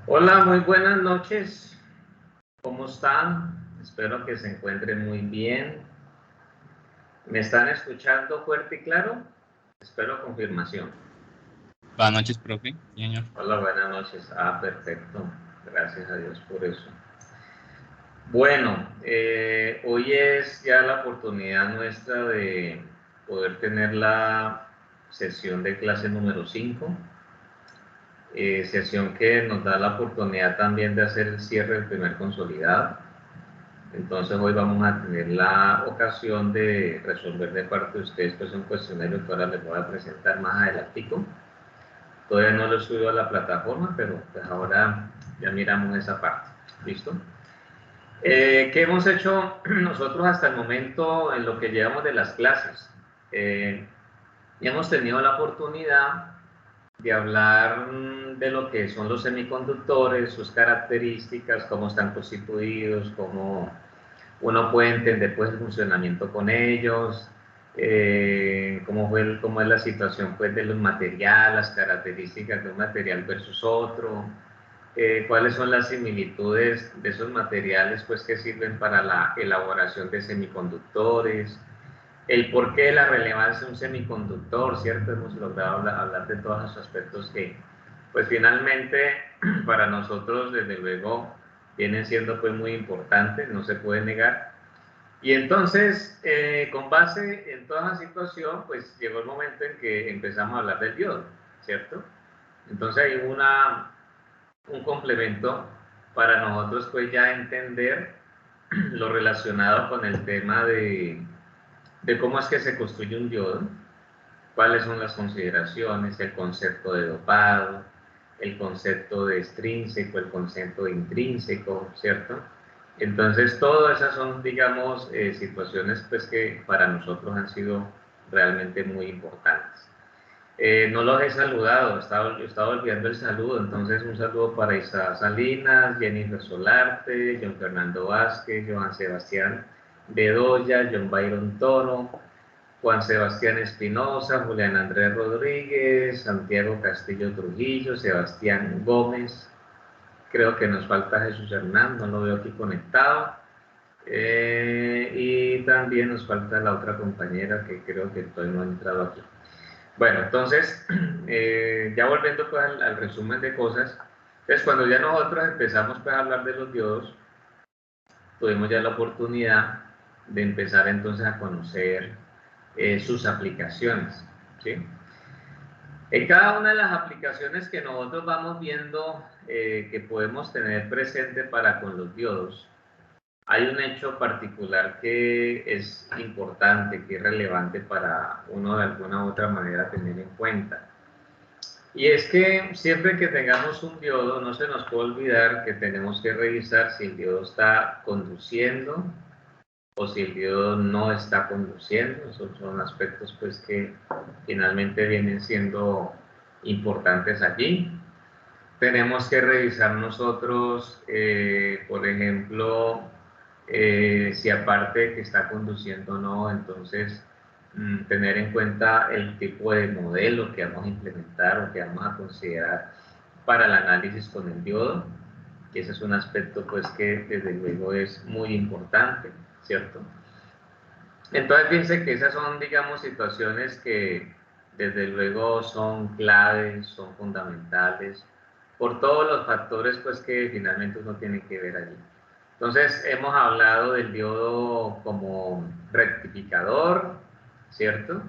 Hola, muy buenas noches. ¿Cómo están? Espero que se encuentren muy bien. ¿Me están escuchando fuerte y claro? Espero confirmación. Buenas noches, profe. Sí, señor. Hola, buenas noches. Perfecto. Gracias a Dios por eso. Bueno, hoy es ya la oportunidad nuestra de poder tener la sesión de clase número 5. Sesión que nos da la oportunidad también de hacer el cierre del primer consolidado. Entonces hoy vamos a tener la ocasión de resolver de parte de ustedes pues un cuestionario que ahora les voy a presentar más adelantico. Todavía no lo he subido a la plataforma, pero pues ahora ya miramos esa parte. ¿Listo? ¿Qué hemos hecho nosotros hasta el momento en lo que llevamos de las clases? Hemos tenido la oportunidad de hablar de lo que son los semiconductores, sus características, cómo están constituidos, cómo uno puede entender pues el funcionamiento con ellos, cómo es la situación pues de los materiales, las características de un material versus otro, cuáles son las similitudes de esos materiales pues que sirven para la elaboración de semiconductores, el porqué de la relevancia de un semiconductor, ¿cierto? Hemos logrado hablar de todos esos aspectos que pues finalmente para nosotros desde luego vienen siendo pues muy importantes, no se puede negar. Y entonces, con base en toda esa situación, pues llegó el momento en que empezamos a hablar del diodo, ¿cierto? Entonces hay un complemento para nosotros pues ya entender lo relacionado con el tema de cómo es que se construye un diodo, cuáles son las consideraciones, el concepto de dopado, el concepto de extrínseco, el concepto de intrínseco, ¿cierto? Entonces, todas esas son, digamos, situaciones pues, que para nosotros han sido realmente muy importantes. No los he saludado, estaba olvidando el saludo, entonces un saludo para Isa Salinas, Jennifer Solarte, John Fernando Vázquez, Johan Sebastián Bedoya, John Byron Toro, Juan Sebastián Espinosa, Julián Andrés Rodríguez, Santiago Castillo Trujillo, Sebastián Gómez, creo que nos falta Jesús Hernán, no lo veo aquí conectado, y también nos falta la otra compañera que creo que todavía no ha entrado aquí. Bueno, entonces, ya volviendo pues, al resumen de cosas, entonces cuando ya nosotros empezamos pues, a hablar de los diodos, tuvimos ya la oportunidad de empezar entonces a conocer sus aplicaciones, ¿sí? En cada una de las aplicaciones que nosotros vamos viendo que podemos tener presente para con los diodos, hay un hecho particular que es importante, que es relevante para uno de alguna u otra manera tener en cuenta. Y es que siempre que tengamos un diodo, no se nos puede olvidar que tenemos que revisar si el diodo está conduciendo o si el diodo no está conduciendo. Esos son aspectos pues, que finalmente vienen siendo importantes allí. Tenemos que revisar nosotros, por ejemplo, si aparte de que está conduciendo o no, entonces tener en cuenta el tipo de modelo que vamos a implementar o que vamos a considerar para el análisis con el diodo, que ese es un aspecto pues que desde luego es muy importante, ¿cierto? Entonces fíjense que esas son, digamos, situaciones que desde luego son claves, son fundamentales, por todos los factores pues que finalmente uno tiene que ver allí. Entonces hemos hablado del diodo como rectificador, ¿cierto?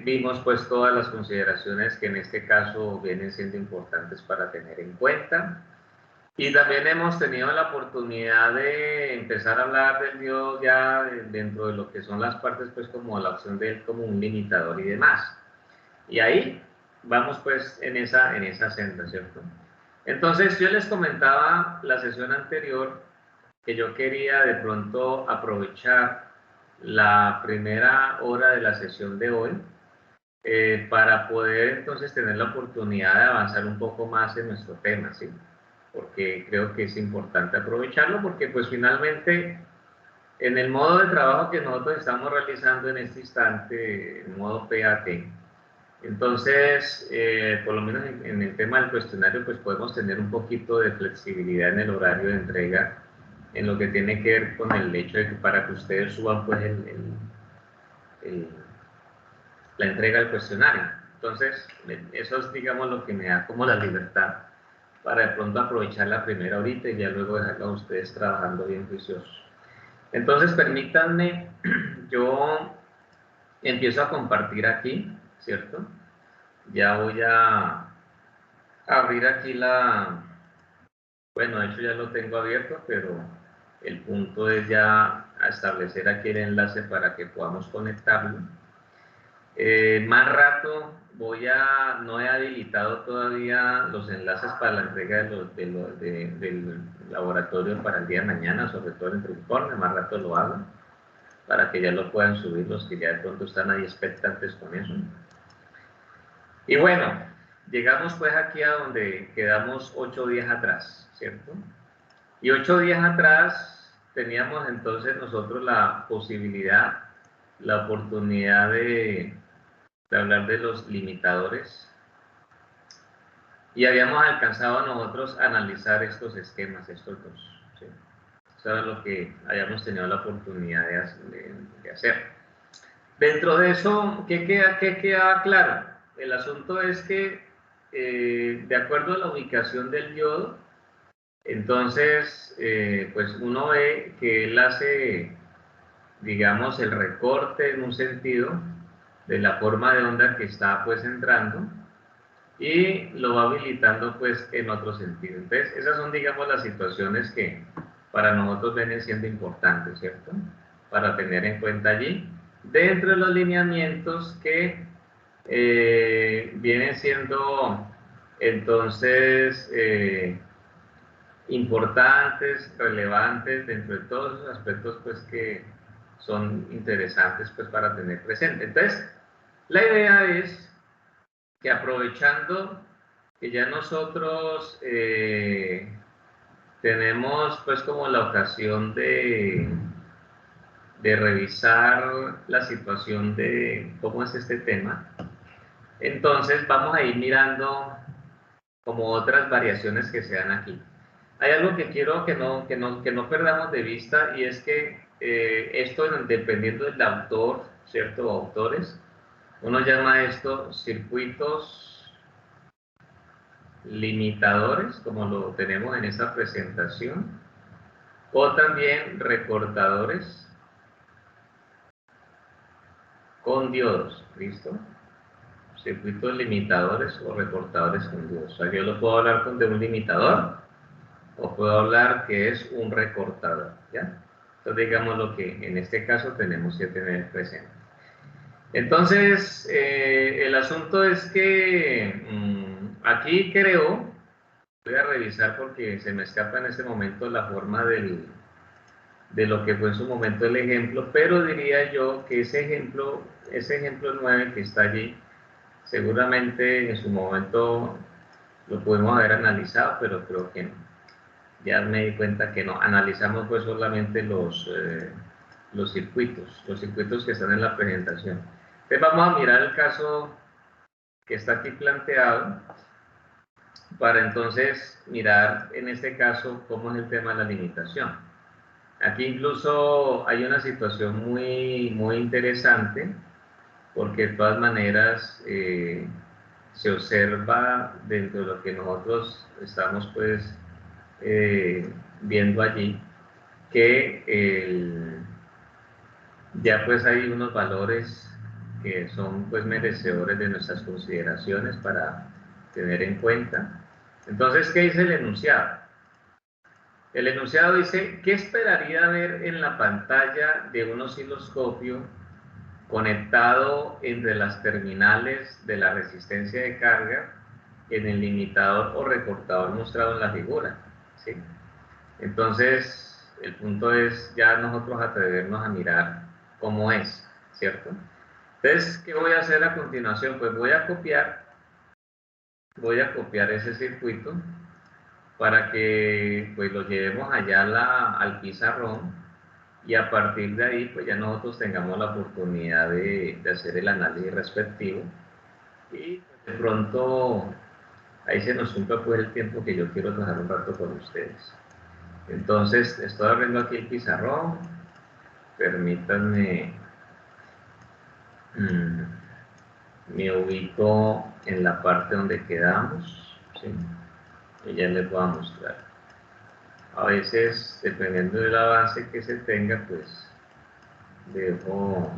Vimos pues todas las consideraciones que en este caso vienen siendo importantes para tener en cuenta. Y también hemos tenido la oportunidad de empezar a hablar del diodo ya dentro de lo que son las partes, pues como la opción de él como un limitador y demás. Y ahí vamos pues en esa senda, ¿cierto? Entonces yo les comentaba la sesión anterior que yo quería de pronto aprovechar la primera hora de la sesión de hoy para poder entonces tener la oportunidad de avanzar un poco más en nuestro tema, ¿sí? Porque creo que es importante aprovecharlo porque pues finalmente en el modo de trabajo que nosotros estamos realizando en este instante, en modo PAT, Entonces, por lo menos en el tema del cuestionario, pues podemos tener un poquito de flexibilidad en el horario de entrega, en lo que tiene que ver con el hecho de que para que ustedes suban pues el, la entrega del cuestionario. Entonces, eso es, digamos, lo que me da como la libertad para de pronto aprovechar la primera horita y ya luego dejarlo a ustedes trabajando bien juiciosos. Entonces, permítanme, yo empiezo a compartir aquí, ¿cierto? Ya voy a abrir aquí bueno, de hecho ya lo tengo abierto, pero el punto es ya establecer aquí el enlace para que podamos conectarlo. Más rato no he habilitado todavía los enlaces para la entrega del laboratorio para el día de mañana, sobre todo el informe, más rato lo hago, para que ya lo puedan subir los que ya de pronto están ahí expectantes con eso. Y bueno, llegamos pues aquí a donde quedamos 8 días atrás, ¿cierto? Y 8 días atrás teníamos entonces nosotros la posibilidad, la oportunidad de hablar de los limitadores y habíamos alcanzado nosotros a analizar estos esquemas, estos dos. ¿Sí? Eso es lo que habíamos tenido la oportunidad de hacer. Dentro de eso, ¿qué queda claro? El asunto es que, de acuerdo a la ubicación del diodo, entonces, pues uno ve que él hace, digamos, el recorte en un sentido de la forma de onda que está pues entrando y lo va habilitando pues en otro sentido. Entonces, esas son, digamos, las situaciones que para nosotros vienen siendo importantes, ¿cierto? Para tener en cuenta allí, dentro de los lineamientos que vienen siendo entonces importantes, relevantes dentro de todos esos aspectos pues que son interesantes pues para tener presente. Entonces, la idea es que aprovechando que ya nosotros tenemos pues como la ocasión de revisar la situación de cómo es este tema, entonces vamos a ir mirando como otras variaciones que se dan aquí. Hay algo que quiero que no perdamos de vista y es que esto dependiendo del autor, ¿cierto? O autores, uno llama esto circuitos limitadores, como lo tenemos en esta presentación, o también recortadores con diodos, ¿listo? Circuitos limitadores o recortadores con diodos. O sea, yo lo puedo hablar de un limitador o puedo hablar que es un recortador, ¿ya? Entonces, digamos lo que en este caso tenemos que tener presente. Entonces, el asunto es que aquí creo, voy a revisar porque se me escapa en este momento la forma de lo que fue en su momento el ejemplo, pero diría yo que ese ejemplo 9 que está allí, seguramente en su momento lo pudimos haber analizado, pero creo que no. Ya me di cuenta que no. Analizamos pues solamente los circuitos que están en la presentación. Entonces vamos a mirar el caso que está aquí planteado para entonces mirar en este caso cómo es el tema de la limitación. Aquí incluso hay una situación muy interesante porque de todas maneras se observa dentro de lo que nosotros estamos pues viendo allí que ya pues hay unos valores que son pues merecedores de nuestras consideraciones para tener en cuenta. Entonces, ¿qué dice el enunciado? El enunciado dice, ¿qué esperaría ver en la pantalla de un osciloscopio conectado entre las terminales de la resistencia de carga en el limitador o recortador mostrado en la figura? ¿Sí? Entonces, el punto es ya nosotros atrevernos a mirar cómo es, ¿cierto? Entonces, ¿qué voy a hacer a continuación? Pues voy a copiar ese circuito para que pues lo llevemos allá al pizarrón y a partir de ahí pues ya nosotros tengamos la oportunidad de hacer el análisis respectivo Y de pronto ahí se nos cumpla pues el tiempo que yo quiero trabajar un rato con ustedes. Entonces, estoy abriendo aquí el pizarrón. Permítanme, me ubico en la parte donde quedamos, ¿sí? Y ya les voy a mostrar. A veces, dependiendo del avance que se tenga, pues dejo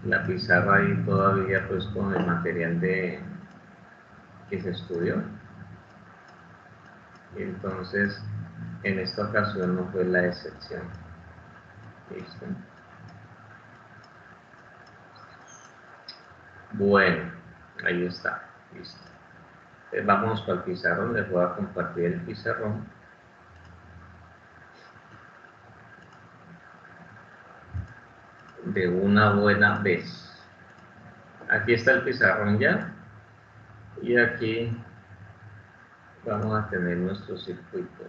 la pizarra ahí todavía pues con el material que se estudió. Y entonces, en esta ocasión no fue la excepción. ¿Listo? Bueno, ahí está. Listo. Entonces, vamos para el pizarrón. Les voy a compartir el pizarrón. De una buena vez. Aquí está el pizarrón ya. Y aquí vamos a tener nuestro circuito.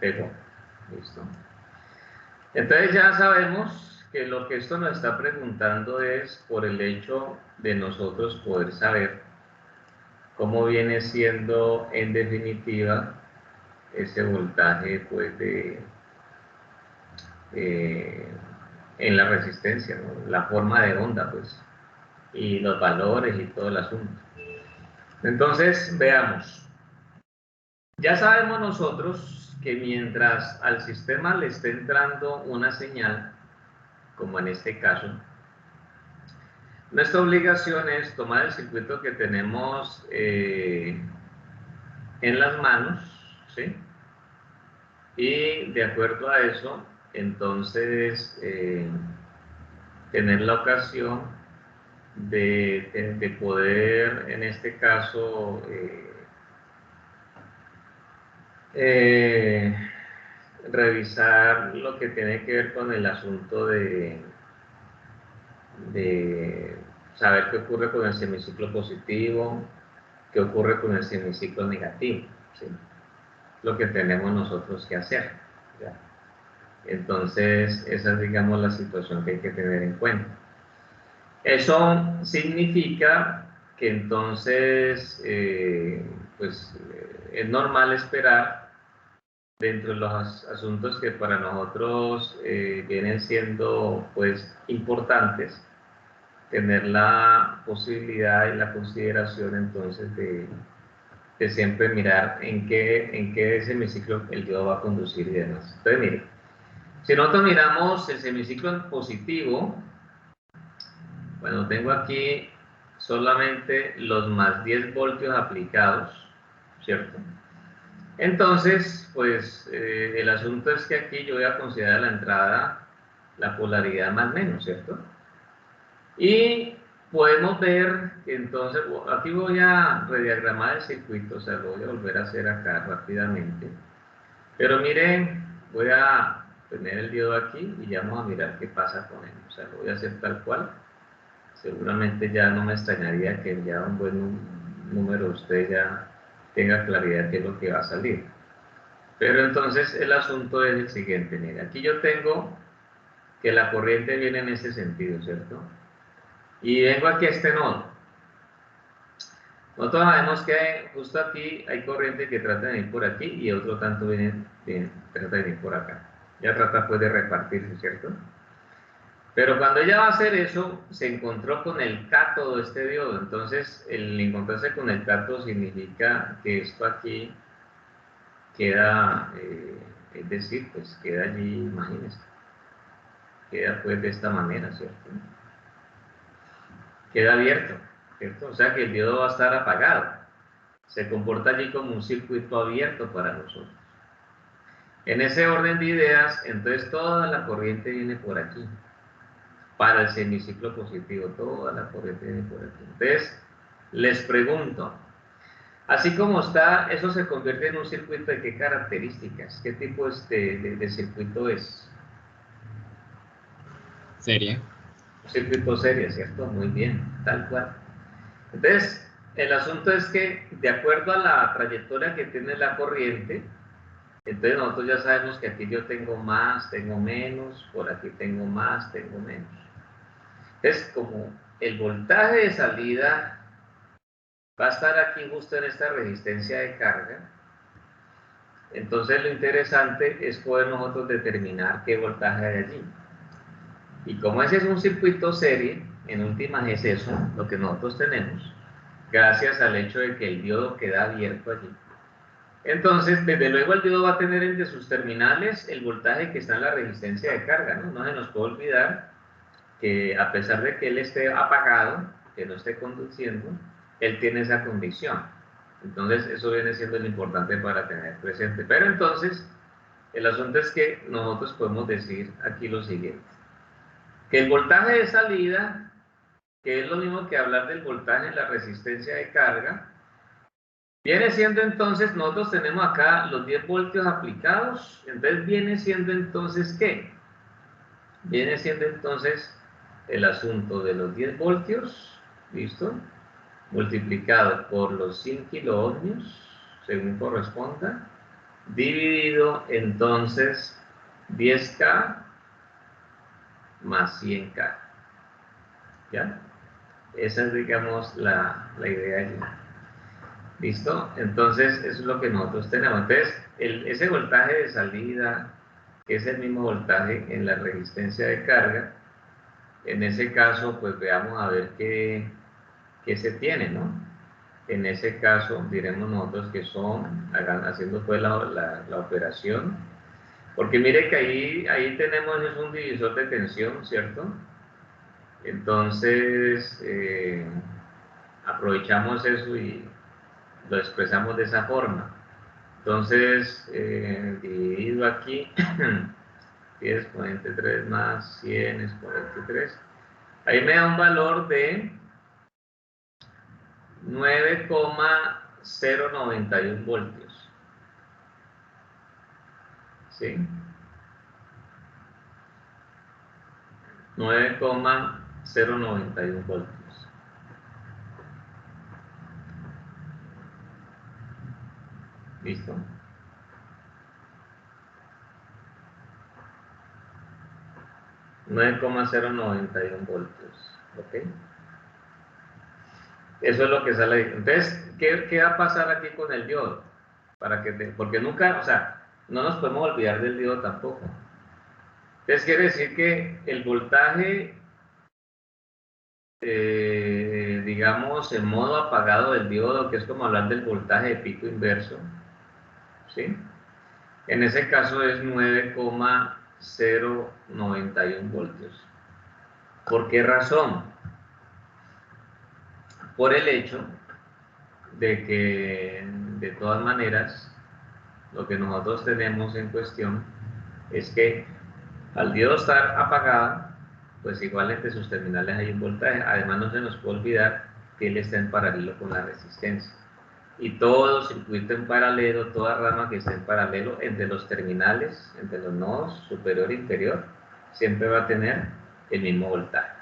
Pero, listo. Entonces ya sabemos que lo que esto nos está preguntando es por el hecho de nosotros poder saber cómo viene siendo en definitiva ese voltaje pues en la resistencia, ¿no? La forma de onda pues y los valores y todo el asunto. Entonces veamos, ya sabemos nosotros que mientras al sistema le esté entrando una señal, como en este caso, nuestra obligación es tomar el circuito que tenemos en las manos, ¿sí? Y de acuerdo a eso, entonces tener la ocasión de poder, en este caso, revisar lo que tiene que ver con el asunto de saber qué ocurre con el semiciclo positivo, qué ocurre con el semiciclo negativo, ¿sí? Lo que tenemos nosotros que hacer, ¿ya? Entonces, esa es, digamos, la situación que hay que tener en cuenta. Eso significa que entonces, es normal esperar dentro de los asuntos que para nosotros vienen siendo, pues, importantes, tener la posibilidad y la consideración entonces de siempre mirar en qué semiciclo el diodo va a conducir y demás. Entonces, mire, si nosotros miramos el semiciclo positivo, bueno, tengo aquí solamente los más 10 voltios aplicados, ¿cierto? Entonces, pues el asunto es que aquí yo voy a considerar la entrada, la polaridad más menos, ¿cierto? Y podemos ver que entonces, aquí voy a rediagramar el circuito, o sea, lo voy a volver a hacer acá rápidamente. Pero miren, voy a tener el diodo aquí y ya vamos a mirar qué pasa con él. O sea, lo voy a hacer tal cual. Seguramente ya no me extrañaría que ya un buen número usted ya tenga claridad de qué es lo que va a salir. Pero entonces el asunto es el siguiente, mire, aquí yo tengo que la corriente viene en ese sentido, ¿cierto? Y vengo aquí a este nodo. Nosotros sabemos que justo aquí hay corriente que trata de ir por aquí y otro tanto trata de ir por acá. Ya trata pues de repartirse, ¿cierto? Pero cuando ella va a hacer eso, se encontró con el cátodo de este diodo. Entonces, el encontrarse con el cátodo significa que esto aquí queda, es decir, pues queda allí, imagínense, queda pues de esta manera, ¿cierto? Queda abierto, ¿cierto? O sea que el diodo va a estar apagado. Se comporta allí como un circuito abierto para nosotros. En ese orden de ideas, entonces toda la corriente viene por aquí. Para el semiciclo positivo, toda la corriente viene por aquí. Entonces, les pregunto, así como está, ¿eso se convierte en un circuito de qué características? ¿Qué tipo de circuito es? Serie. Un circuito serie, ¿cierto? Muy bien, tal cual. Entonces, el asunto es que, de acuerdo a la trayectoria que tiene la corriente, entonces nosotros ya sabemos que aquí yo tengo más, tengo menos, por aquí tengo más, tengo menos. Es como el voltaje de salida va a estar aquí justo en esta resistencia de carga. Entonces lo interesante es poder nosotros determinar qué voltaje hay allí. Y como ese es un circuito serie, en últimas es eso lo que nosotros tenemos, gracias al hecho de que el diodo queda abierto allí. Entonces, desde luego el diodo va a tener entre sus terminales el voltaje que está en la resistencia de carga, ¿no? No se nos puede olvidar que a pesar de que él esté apagado, que no esté conduciendo, él tiene esa condición. Entonces, eso viene siendo lo importante para tener presente. Pero entonces, el asunto es que nosotros podemos decir aquí lo siguiente, que el voltaje de salida, que es lo mismo que hablar del voltaje en la resistencia de carga, viene siendo entonces, nosotros tenemos acá los 10 voltios aplicados, entonces viene siendo entonces, ¿qué? Viene siendo entonces el asunto de los 10 voltios, ¿listo? Multiplicado por los 100 kiloohmios, según corresponda, dividido entonces 10K más 100K. ¿Ya? Esa es, digamos, la idea allí. ¿Listo? Entonces, eso es lo que nosotros tenemos. Entonces, ese voltaje de salida, que es el mismo voltaje en la resistencia de carga, en ese caso, pues veamos a ver qué se tiene, ¿no? En ese caso, diremos nosotros que son, haciendo pues la operación, porque mire que ahí tenemos es un divisor de tensión, ¿cierto? Entonces, aprovechamos eso y lo expresamos de esa forma. Entonces, dividido aquí, 10 exponente 3 más 100 exponente 3, ahí me da un valor de 9,091 voltios. ¿Sí? 9,091 voltios. ¿Listo? $9,091 voltios. ¿Ok? Eso es lo que sale ahí. Entonces, ¿qué va a pasar aquí con el diodo? Porque nunca, o sea, no nos podemos olvidar del diodo tampoco. Entonces quiere decir que el voltaje, digamos, en modo apagado del diodo, que es como hablar del voltaje de pico inverso, ¿sí? En ese caso es 9,091 voltios. ¿Por qué razón? Por el hecho de que, de todas maneras, lo que nosotros tenemos en cuestión es que al diodo estar apagado, pues igual entre sus terminales hay un voltaje. Además, no se nos puede olvidar que él está en paralelo con la resistencia. Y todo circuito en paralelo, toda rama que esté en paralelo entre los terminales, entre los nodos superior e inferior, siempre va a tener el mismo voltaje.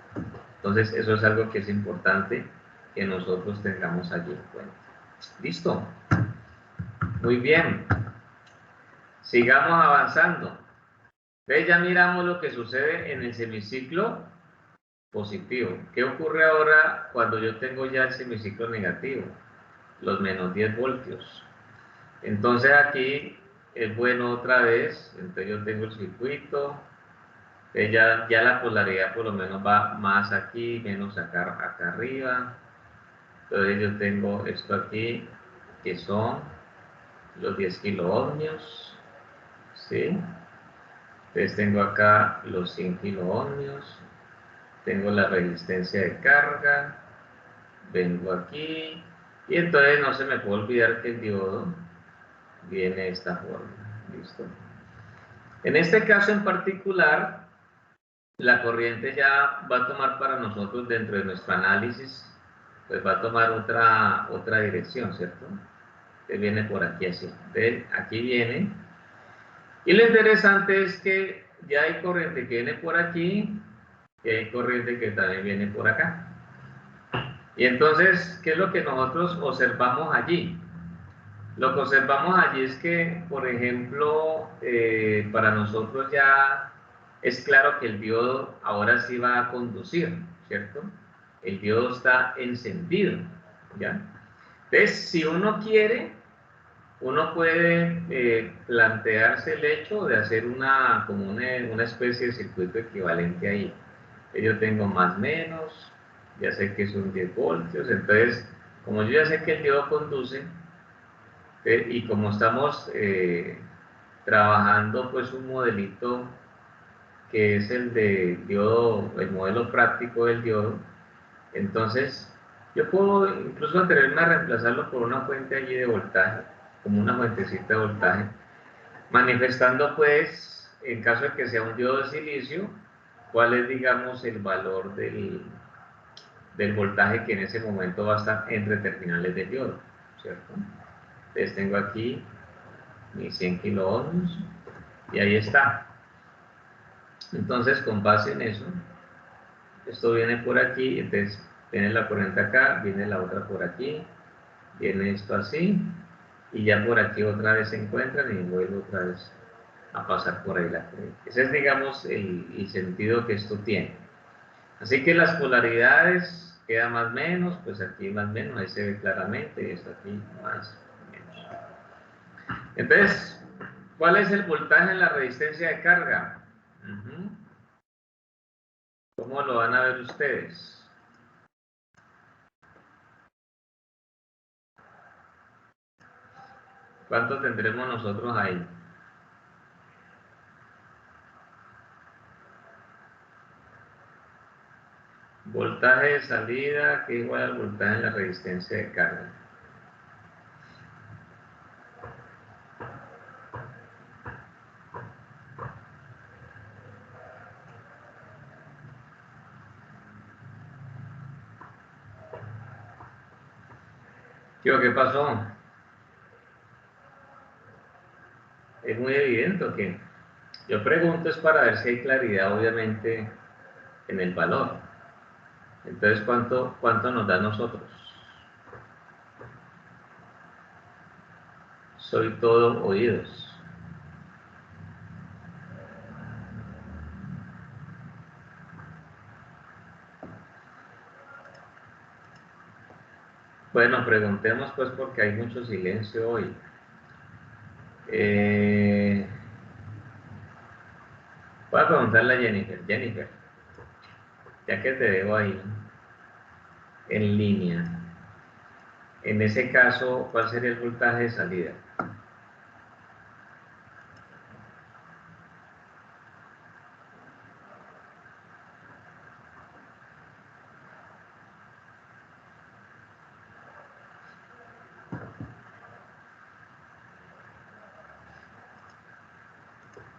Entonces, eso es algo que es importante que nosotros tengamos allí en cuenta. ¿Listo? Muy bien. Sigamos avanzando. ¿Ves? Ya miramos lo que sucede en el semiciclo positivo. ¿Qué ocurre ahora cuando yo tengo ya el semiciclo negativo? Los menos 10 voltios. Entonces aquí es bueno otra vez, entonces yo tengo el circuito, ya la polaridad por lo menos va más aquí, menos acá arriba. Entonces yo tengo esto aquí, que son los 10 kiloohmios, ¿sí? Entonces tengo acá los 100 kiloohmios, tengo la resistencia de carga, vengo aquí, y entonces no se me puede olvidar que el diodo viene de esta forma. ¿Listo? En este caso en particular, la corriente ya va a tomar para nosotros dentro de nuestro análisis, pues va a tomar otra dirección, ¿cierto? Que viene por aquí así. Entonces, aquí viene. Y lo interesante es que ya hay corriente que viene por aquí y hay corriente que también viene por acá. Y entonces, ¿qué es lo que nosotros observamos allí? Lo que observamos allí es que, por ejemplo, para nosotros ya es claro que el diodo ahora sí va a conducir, ¿cierto? el diodo está encendido, ¿ya? Entonces, si uno quiere, uno puede plantearse el hecho de hacer como una especie de circuito equivalente ahí. Yo tengo más menos, ya sé que son 10 voltios, entonces, como yo ya sé que el diodo conduce, y como estamos trabajando pues un modelito que es el de diodo, el modelo práctico del diodo, entonces yo puedo incluso atreverme a reemplazarlo por una fuente allí de voltaje, como una fuentecita de voltaje, manifestando pues, en caso de que sea un diodo de silicio, cuál es, digamos, el valor del voltaje que en ese momento va a estar entre terminales del diodo, ¿cierto? Entonces tengo aquí mis 100 kiloohms y ahí está. Entonces, con base en eso, esto viene por aquí, entonces viene la corriente acá, viene la otra por aquí, viene esto así, y ya por aquí otra vez se encuentran y vuelvo otra vez a pasar por ahí la corriente. Ese es, digamos, el sentido que esto tiene. Así que las polaridades queda más menos, pues aquí más menos, ahí se ve claramente, y esto aquí más menos. Entonces, ¿cuál es el voltaje en la resistencia de carga? ¿Cómo lo van a ver ustedes? ¿Cuánto tendremos nosotros ahí? Voltaje de salida que es igual al voltaje en la resistencia de carga. ¿Qué pasó? Es muy evidente que yo pregunto es para ver si hay claridad, obviamente, en el valor. Entonces, ¿cuánto nos da a nosotros? Soy todo oídos. Bueno, preguntemos pues porque hay mucho silencio hoy. Voy a preguntarle a Jennifer. Jennifer, ya que te veo ahí en línea, en ese caso, ¿cuál sería el voltaje de salida?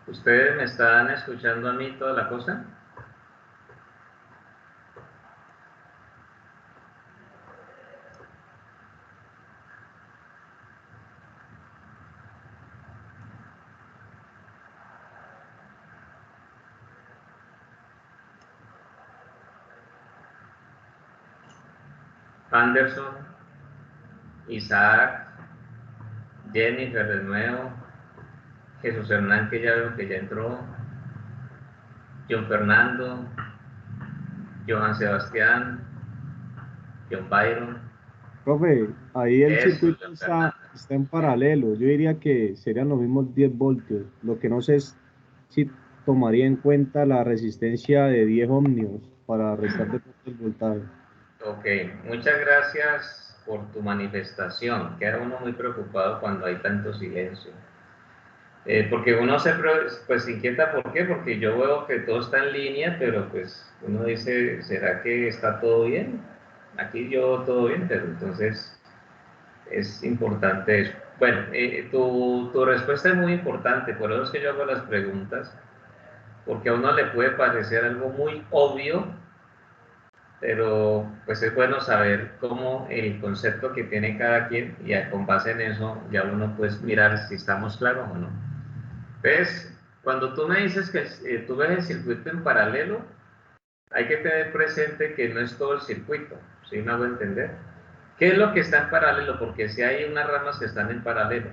¿Ustedes me están escuchando a mí toda la cosa? Anderson, Isaac, Jennifer de nuevo, Jesús Hernán, que ya veo que ya entró, John Fernando, Johan Sebastián, John Byron. Profe, ahí el Eso, circuito John Fernando. está en paralelo. Yo diría que serían los mismos 10 voltios. Lo que no sé es si tomaría en cuenta la resistencia de 10 ohmios para restar de pronto el voltaje. Ok, muchas gracias por tu manifestación. Queda uno muy preocupado cuando hay tanto silencio. Porque uno se pues, inquieta, ¿por qué? Porque yo veo que todo está en línea, pero pues uno dice, ¿será que está todo bien? Aquí yo todo bien, pero entonces es importante eso. Bueno, tu respuesta es muy importante, por eso es que yo hago las preguntas, porque a uno le puede parecer algo muy obvio, pero pues es bueno saber cómo el concepto que tiene cada quien y con base en eso ya uno puede mirar si estamos claros o no. ¿Ves? Cuando tú me dices que tú ves el circuito en paralelo, hay que tener presente que no es todo el circuito, ¿sí me hago entender? ¿Qué es lo que está en paralelo? Porque si hay unas ramas que están en paralelo.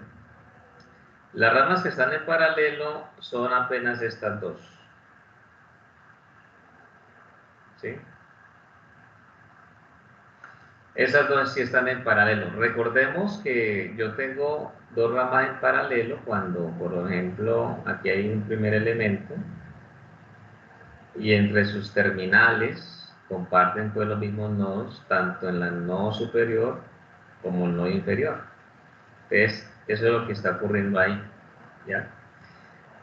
Las ramas que están en paralelo son apenas estas dos, ¿sí? Esas dos sí están en paralelo. Recordemos que yo tengo dos ramas en paralelo cuando, por ejemplo, aquí hay un primer elemento y entre sus terminales comparten pues los mismos nodos, tanto en el nodo superior como el nodo inferior. Entonces, eso es lo que está ocurriendo ahí, ¿ya?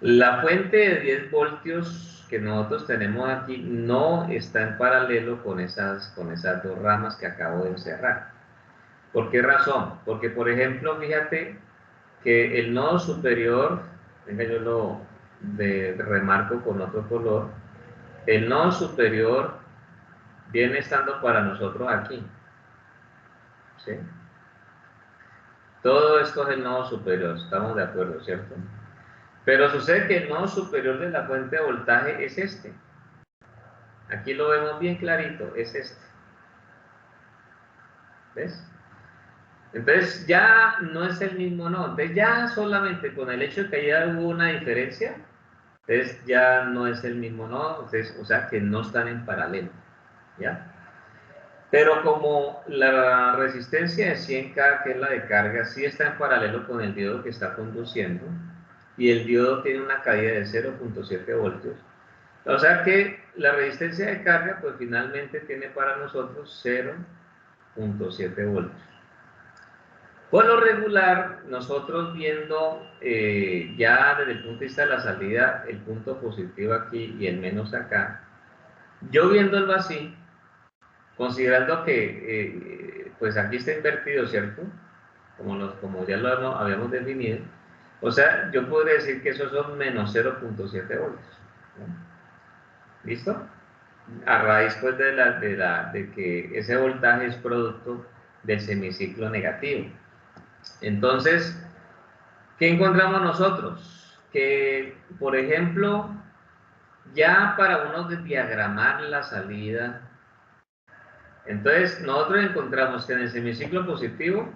La fuente de 10 voltios que nosotros tenemos aquí no está en paralelo con esas dos ramas que acabo de cerrar. ¿Por qué razón? Porque, por ejemplo, fíjate que el nodo superior, venga, yo lo remarco con otro color, el nodo superior viene estando para nosotros aquí, ¿sí? Todo esto es el nodo superior, estamos de acuerdo, ¿cierto? Pero sucede que el nodo superior de la fuente de voltaje es este. Aquí lo vemos bien clarito, es este. ¿Ves? Entonces ya no es el mismo nodo. Entonces ya solamente con el hecho de que ya hubo una diferencia, entonces ya no es el mismo nodo, entonces, o sea que no están en paralelo, ¿ya? Pero como la resistencia de 100K, que es la de carga, sí está en paralelo con el diodo que está conduciendo, y el diodo tiene una caída de 0.7 voltios, o sea que la resistencia de carga, pues finalmente tiene para nosotros 0.7 voltios. Por lo regular, nosotros viendo ya desde el punto de vista de la salida, el punto positivo aquí y el menos acá, yo viéndolo así, considerando que pues aquí está invertido, ¿cierto? Como ya lo habíamos definido, o sea, yo podría decir que esos son menos 0.7 voltios, ¿no? ¿Listo? A raíz pues de que ese voltaje es producto del semiciclo negativo. Entonces, ¿qué encontramos nosotros? Que, por ejemplo, ya para uno diagramar la salida, entonces nosotros encontramos que en el semiciclo positivo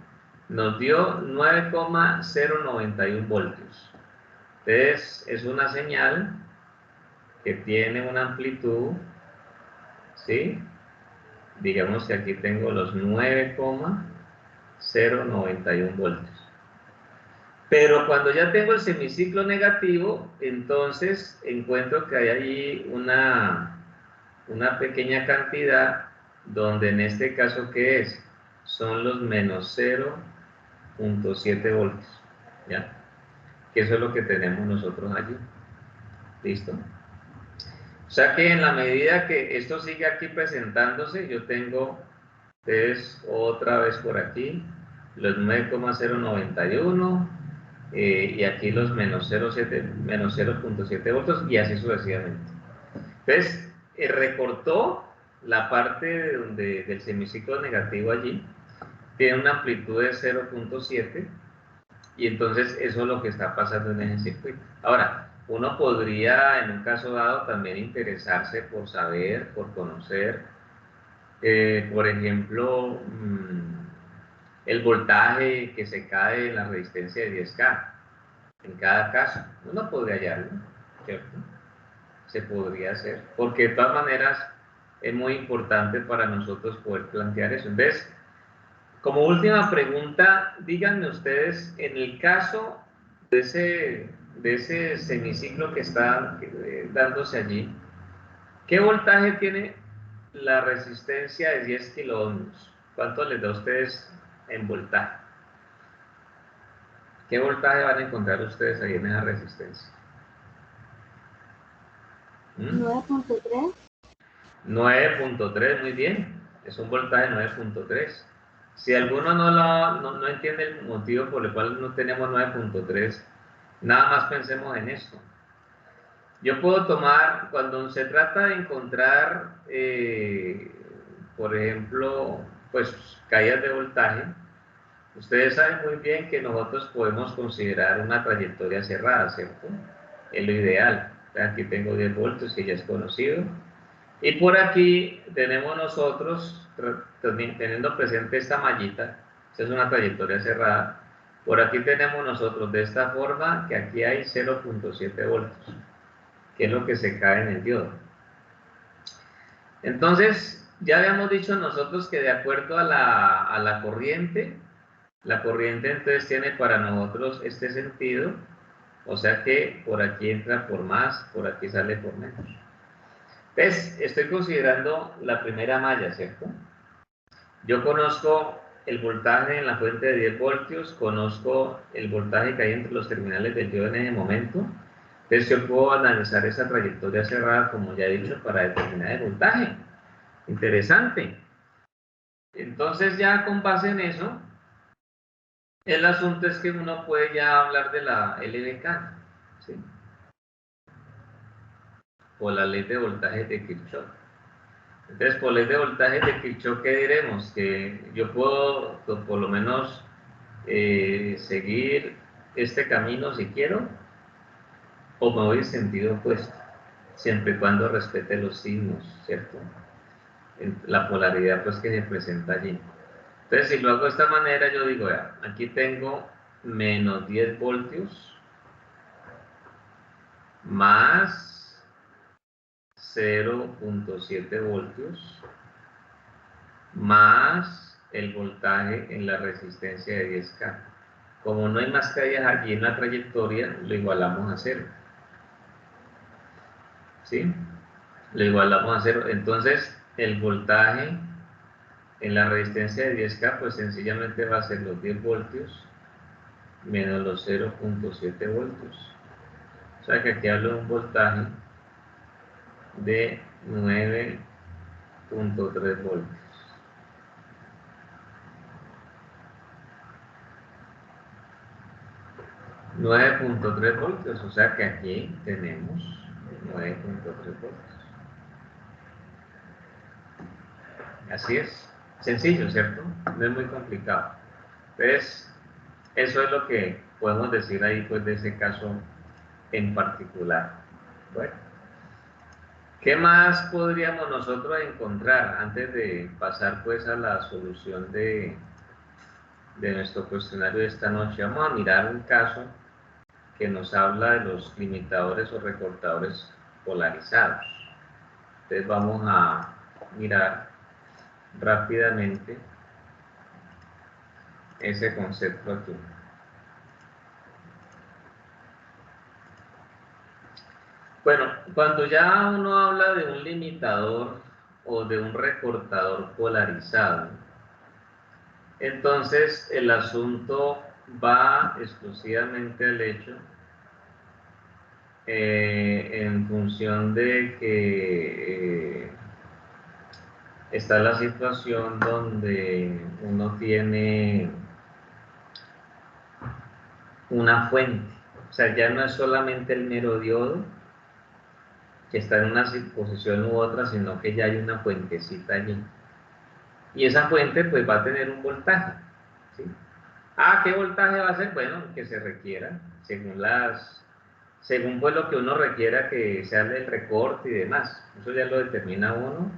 nos dio 9,091 voltios. Entonces, es una señal que tiene una amplitud, ¿sí? Digamos que aquí tengo los 9,091 voltios. Pero cuando ya tengo el semiciclo negativo, entonces encuentro que hay allí una pequeña cantidad donde en este caso, ¿qué es? Son los menos 0.7 voltios, ¿ya? Que eso es lo que tenemos nosotros allí. ¿Listo? O sea que en la medida que esto sigue aquí presentándose, yo tengo, entonces, otra vez por aquí, los 9,091 y aquí los menos 0.7 voltios y así sucesivamente. Entonces, recortó la parte del semiciclo negativo allí, tiene una amplitud de 0.7 y entonces eso es lo que está pasando en ese circuito. Ahora, uno podría en un caso dado también interesarse por saber, por conocer, por ejemplo, el voltaje que se cae en la resistencia de 10K. En cada caso, uno podría hallarlo, ¿cierto? Se podría hacer, porque de todas maneras es muy importante para nosotros poder plantear eso. Entonces, como última pregunta, díganme ustedes, en el caso de ese semiciclo que está dándose allí, ¿qué voltaje tiene la resistencia de 10 kiloohmios? ¿Cuánto les da a ustedes en voltaje? ¿Qué voltaje van a encontrar ustedes ahí en esa resistencia? 9.3. 9.3, muy bien. Es un voltaje 9.3. Si alguno no entiende el motivo por el cual no tenemos 9.3, nada más pensemos en esto. Yo puedo tomar, cuando se trata de encontrar, por ejemplo, pues caídas de voltaje, ustedes saben muy bien que nosotros podemos considerar una trayectoria cerrada, ¿cierto? Es lo ideal. Aquí tengo 10 voltios que ya es conocido. Y por aquí tenemos nosotros, teniendo presente esta mallita, esta es una trayectoria cerrada, por aquí tenemos nosotros de esta forma que aquí hay 0.7 voltios, que es lo que se cae en el diodo. Entonces, ya habíamos dicho nosotros que de acuerdo a la corriente entonces tiene para nosotros este sentido, o sea que por aquí entra por más, por aquí sale por menos. Entonces, estoy considerando la primera malla, ¿cierto? Yo conozco el voltaje en la fuente de 10 voltios, conozco el voltaje que hay entre los terminales del diodo en ese momento. Entonces yo puedo analizar esa trayectoria cerrada, como ya he dicho, para determinar el voltaje. Interesante. Entonces ya con base en eso, el asunto es que uno puede ya hablar de la LDK, ¿sí? O la ley de voltaje de Kirchhoff. Entonces, por ley de voltaje de Kirchhoff, ¿qué diremos? Que yo puedo, por lo menos, seguir este camino si quiero, o me voy en sentido opuesto, siempre y cuando respete los signos, ¿cierto? La polaridad pues que se presenta allí. Entonces, si lo hago de esta manera, yo digo, ya, aquí tengo menos 10 voltios más 0.7 voltios más el voltaje en la resistencia de 10K. Como no hay más caídas allí en la trayectoria, lo igualamos a 0. ¿Sí? Lo igualamos a 0. Entonces, el voltaje en la resistencia de 10K, pues sencillamente va a ser los 10 voltios menos los 0.7 voltios. O sea que aquí hablo de un voltaje de 9.3 voltios. 9.3 voltios, o sea que aquí tenemos 9.3 voltios. Así es, sencillo, ¿cierto? No es muy complicado. Entonces, eso es lo que podemos decir ahí, pues, de ese caso en particular. Bueno, ¿qué más podríamos nosotros encontrar antes de pasar, pues, a la solución de nuestro cuestionario de esta noche? Vamos a mirar un caso que nos habla de los limitadores o recortadores polarizados. Entonces vamos a mirar rápidamente ese concepto aquí. Bueno, cuando ya uno habla de un limitador o de un recortador polarizado, entonces el asunto va exclusivamente al hecho en función de que está la situación donde uno tiene una fuente, o sea, ya no es solamente el mero diodo que está en una posición u otra, sino que ya hay una fuentecita allí. Y esa fuente pues va a tener un voltaje, ¿sí? ¿Qué voltaje va a ser? Bueno, que se requiera, según pues lo que uno requiera que sea el recorte y demás. Eso ya lo determina uno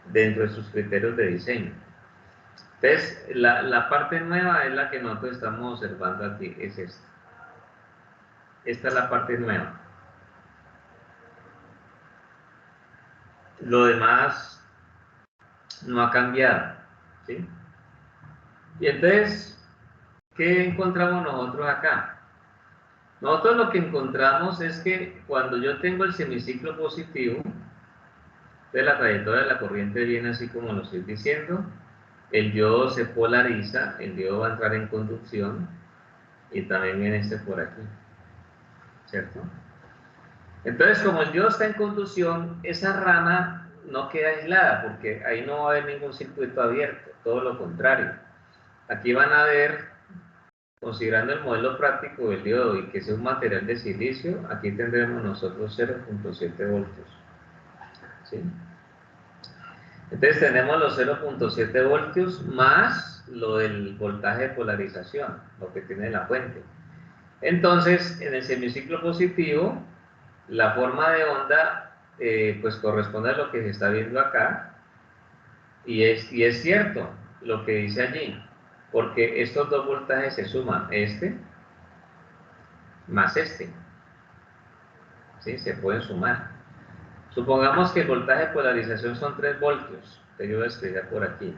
dentro de sus criterios de diseño. Entonces, la parte nueva es la que nosotros estamos observando aquí, es esta. Esta es la parte nueva. Lo demás no ha cambiado, ¿sí? Y entonces, ¿qué encontramos nosotros acá? Nosotros lo que encontramos es que cuando yo tengo el semiciclo positivo, de la trayectoria de la corriente viene así como lo estoy diciendo, el diodo se polariza, el diodo va a entrar en conducción y también viene este por aquí, ¿cierto? Entonces, como el diodo está en conducción, esa rama no queda aislada porque ahí no va a haber ningún circuito abierto, todo lo contrario. Aquí van a ver, considerando el modelo práctico del diodo y que sea un material de silicio, aquí tendremos nosotros 0.7 voltios, ¿sí? Entonces tenemos los 0.7 voltios más lo del voltaje de polarización, lo que tiene la fuente. Entonces, en el semiciclo positivo, la forma de onda pues corresponde a lo que se está viendo acá, y es cierto lo que dice allí, porque estos dos voltajes se suman, este más este, ¿sí? Se pueden sumar. Supongamos que el voltaje de polarización son 3 voltios. Te voy a escribir por aquí.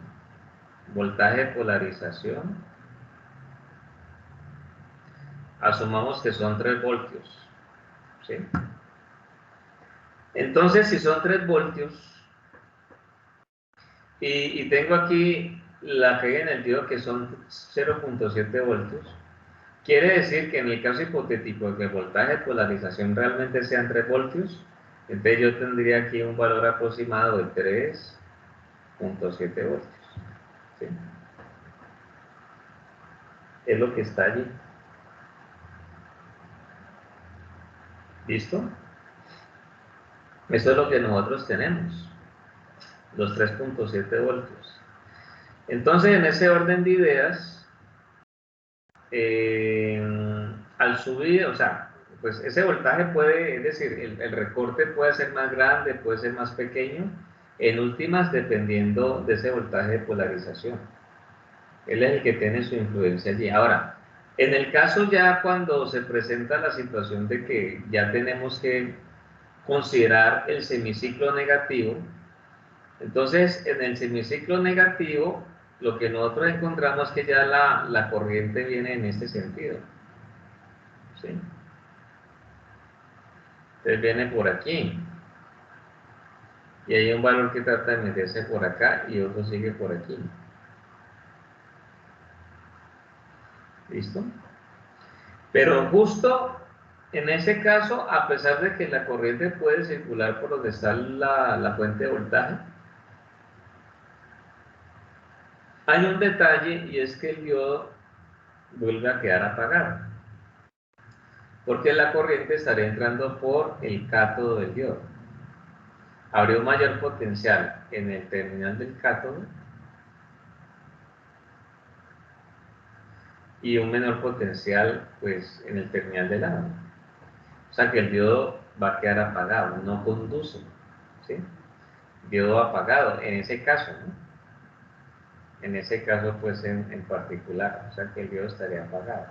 Voltaje de polarización. Asumamos que son 3 voltios. ¿Sí? Entonces, si son 3 voltios, y tengo aquí la caída en el diodo que son 0.7 voltios, quiere decir que en el caso hipotético de que el voltaje de polarización realmente sean 3 voltios, entonces yo tendría aquí un valor aproximado de 3.7 voltios. ¿Sí? Es lo que está allí. ¿Listo? Eso es lo que nosotros tenemos, los 3.7 voltios. Entonces, en ese orden de ideas, al subir, o sea, pues ese voltaje puede, es decir, el recorte puede ser más grande, puede ser más pequeño, en últimas dependiendo de ese voltaje de polarización. Él es el que tiene su influencia allí. Ahora, en el caso ya cuando se presenta la situación de que ya tenemos que considerar el semiciclo negativo, entonces en el semiciclo negativo lo que nosotros encontramos es que ya la corriente viene en este sentido. ¿Sí? Entonces viene por aquí. Y hay un valor que trata de meterse por acá y otro sigue por aquí. ¿Listo? Pero justo en ese caso, a pesar de que la corriente puede circular por donde está la fuente de voltaje, hay un detalle y es que el diodo vuelve a quedar apagado. Porque la corriente estaría entrando por el cátodo del diodo. Habría un mayor potencial en el terminal del cátodo y un menor potencial pues en el terminal del ánodo. O sea que el diodo va a quedar apagado, no conduce. ¿Sí? Diodo apagado, en ese caso, ¿no? En ese caso pues en particular, o sea que el diodo estaría apagado.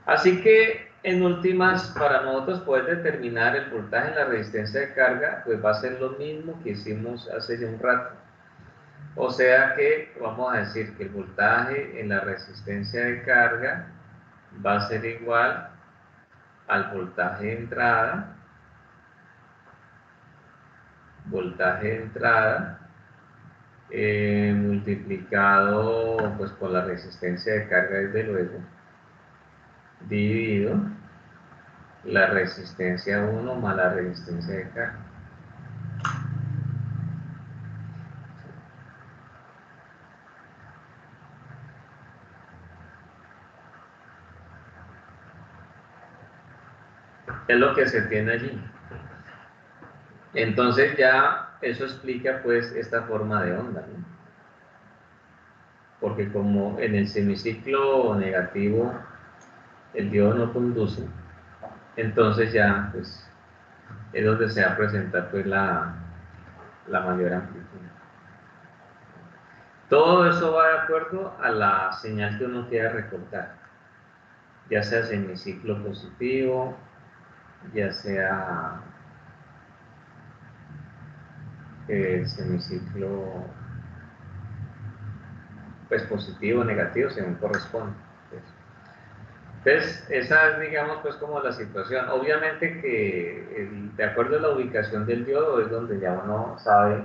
Así que en últimas, para nosotros poder determinar el voltaje en la resistencia de carga, pues va a ser lo mismo que hicimos hace ya un rato. O sea que vamos a decir que el voltaje en la resistencia de carga va a ser igual al voltaje de entrada, multiplicado pues por la resistencia de carga desde luego, dividido la resistencia 1 más la resistencia de carga. Es lo que se tiene allí. Entonces ya eso explica pues esta forma de onda, ¿no? Porque como en el semiciclo negativo el diodo no conduce, entonces ya pues es donde se va a presentar pues la mayor amplitud. Todo eso va de acuerdo a la señal que uno quiera recortar, ya sea semiciclo positivo, ya sea semiciclo pues positivo o negativo según corresponde. Entonces, esa es, digamos, pues como la situación. Obviamente que de acuerdo a la ubicación del diodo es donde ya uno sabe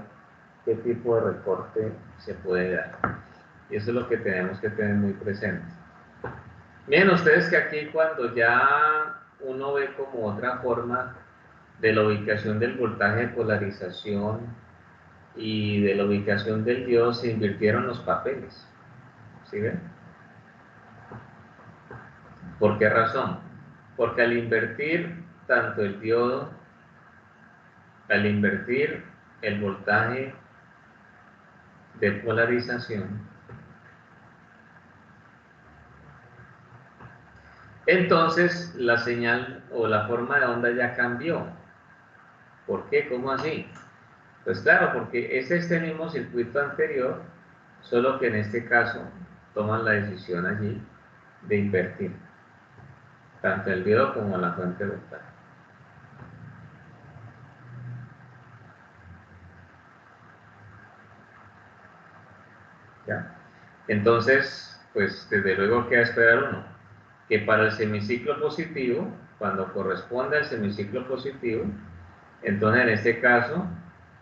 qué tipo de recorte se puede dar. Y eso es lo que tenemos que tener muy presente. Miren ustedes que aquí cuando ya uno ve como otra forma de la ubicación del voltaje de polarización y de la ubicación del diodo se invirtieron los papeles. ¿Sí ven? ¿Por qué razón? Porque al invertir tanto el diodo, al invertir el voltaje de polarización, entonces la señal o la forma de onda ya cambió. ¿Por qué? ¿Cómo así? Pues claro, porque es este mismo circuito anterior, solo que en este caso toman la decisión allí de invertir tanto el diodo como la fuente de voltaje. ¿ya? Entonces, pues desde luego que va a esperar uno, que para el semiciclo positivo, cuando corresponda al semiciclo positivo, entonces en este caso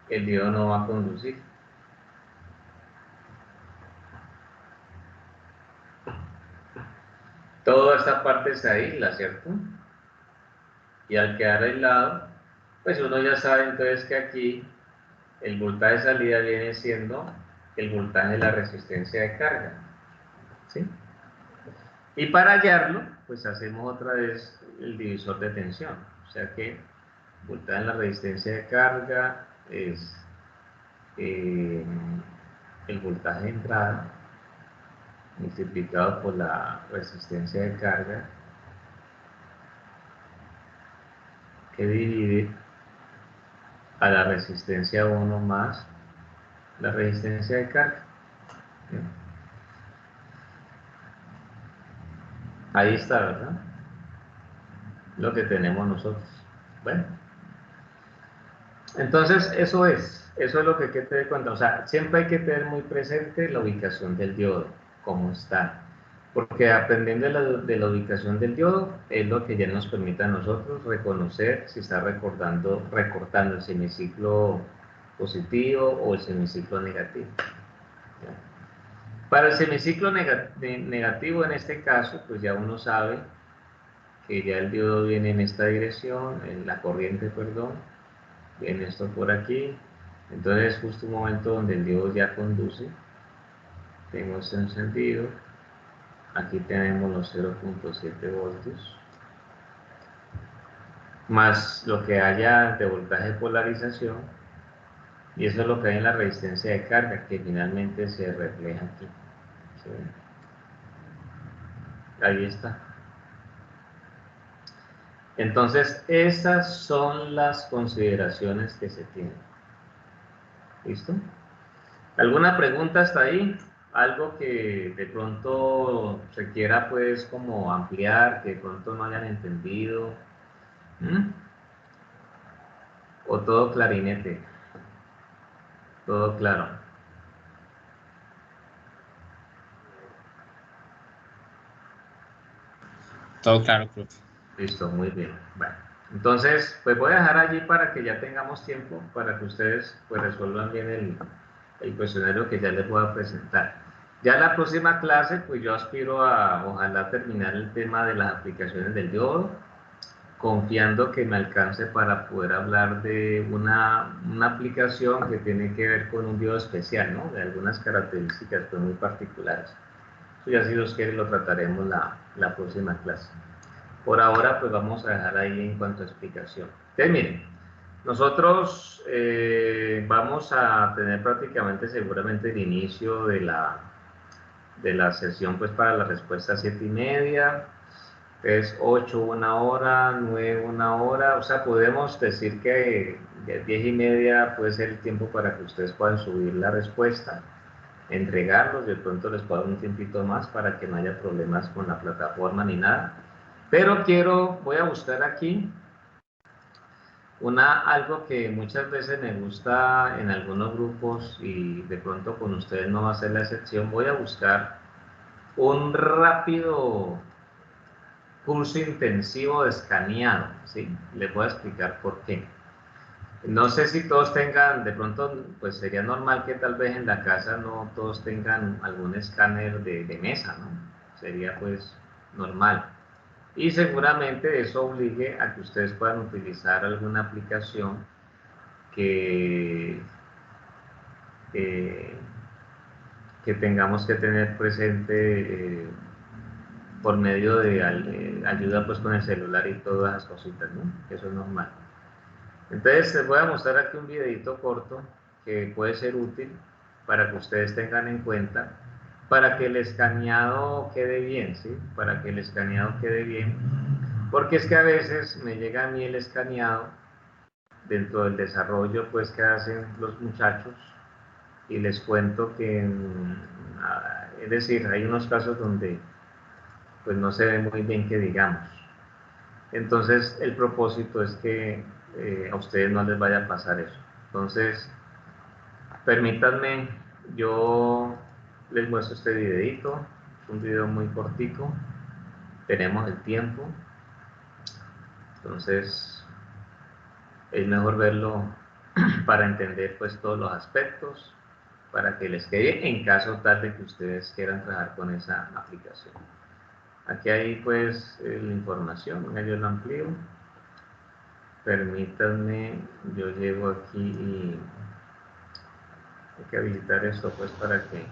el diodo no va a conducir. Toda esta parte se aísla, ¿cierto? Y al quedar aislado, pues uno ya sabe entonces que aquí el voltaje de salida viene siendo el voltaje de la resistencia de carga, ¿sí? Y para hallarlo, pues hacemos otra vez el divisor de tensión. O sea que voltaje en la resistencia de carga es el voltaje de entrada multiplicado por la resistencia de carga que divide a la resistencia 1 más la resistencia de carga. ¿Sí? Ahí está, ¿verdad? Lo que tenemos nosotros. Bueno, entonces eso es lo que hay que tener en cuenta. O sea, siempre hay que tener muy presente la ubicación del diodo, cómo está. Porque dependiendo de la ubicación del diodo, es lo que ya nos permite a nosotros reconocer si está recortando el semiciclo positivo o el semiciclo negativo. ¿Ya? Para el semiciclo negativo, en este caso, pues ya uno sabe que ya el diodo viene en esta dirección, en la corriente, perdón, viene esto por aquí. Entonces es justo un momento donde el diodo ya conduce. Tengo esto encendido. Aquí tenemos los 0.7 voltios. Más lo que haya de voltaje de polarización. Y eso es lo que hay en la resistencia de carga, que finalmente se refleja aquí. ¿Sí? Ahí está. Entonces, estas son las consideraciones que se tienen. ¿Listo? ¿Alguna pregunta hasta ahí? Algo que de pronto se quiera pues como ampliar, que de pronto no hayan entendido. ¿Mm? ¿O todo clarinete? Todo claro. Todo claro, profe. Listo, muy bien. Bueno, entonces pues voy a dejar allí para que ya tengamos tiempo para que ustedes pues resuelvan bien el cuestionario que ya les voy a presentar. Ya en la próxima clase pues yo aspiro a ojalá terminar el tema de las aplicaciones del diodo, confiando que me alcance para poder hablar de una aplicación que tiene que ver con un diodo especial, ¿no? De algunas características pues, muy particulares. Eso ya si Dios quiere lo trataremos la próxima clase. Por ahora pues vamos a dejar ahí en cuanto a explicación. Entonces miren, nosotros vamos a tener prácticamente seguramente el inicio de la sesión pues para la respuesta 7:30. Es 8 una hora, 9 una hora, o sea, podemos decir que 10:30 puede ser el tiempo para que ustedes puedan subir la respuesta, entregarlos, de pronto les puedo dar un tiempito más para que no haya problemas con la plataforma ni nada. Pero voy a buscar aquí algo que muchas veces me gusta en algunos grupos y de pronto con ustedes no va a ser la excepción. Voy a buscar un rápido curso intensivo de escaneado, ¿sí? Les voy a explicar por qué. No sé si todos tengan, de pronto, pues sería normal que tal vez en la casa no todos tengan algún escáner de mesa, ¿no? Sería pues normal. Y seguramente eso obligue a que ustedes puedan utilizar alguna aplicación que, que tengamos que tener presente por medio de ayuda pues con el celular y todas esas cositas, ¿no? Eso es normal. Entonces les voy a mostrar aquí un videito corto que puede ser útil para que ustedes tengan en cuenta, para que el escaneado quede bien, ¿sí? Para que el escaneado quede bien, porque es que a veces me llega a mí el escaneado dentro del desarrollo pues que hacen los muchachos y les cuento que, es decir, hay unos casos donde pues no se ve muy bien que digamos. Entonces el propósito es que a ustedes no les vaya a pasar eso. Entonces, permítanme, yo les muestro este videito, es un video muy cortico, tenemos el tiempo, entonces es mejor verlo para entender pues todos los aspectos, para que les quede en caso tal de que ustedes quieran trabajar con esa aplicación. Aquí hay pues la información, yo lo amplío. Permítanme, yo llego aquí y hay que habilitar esto pues para que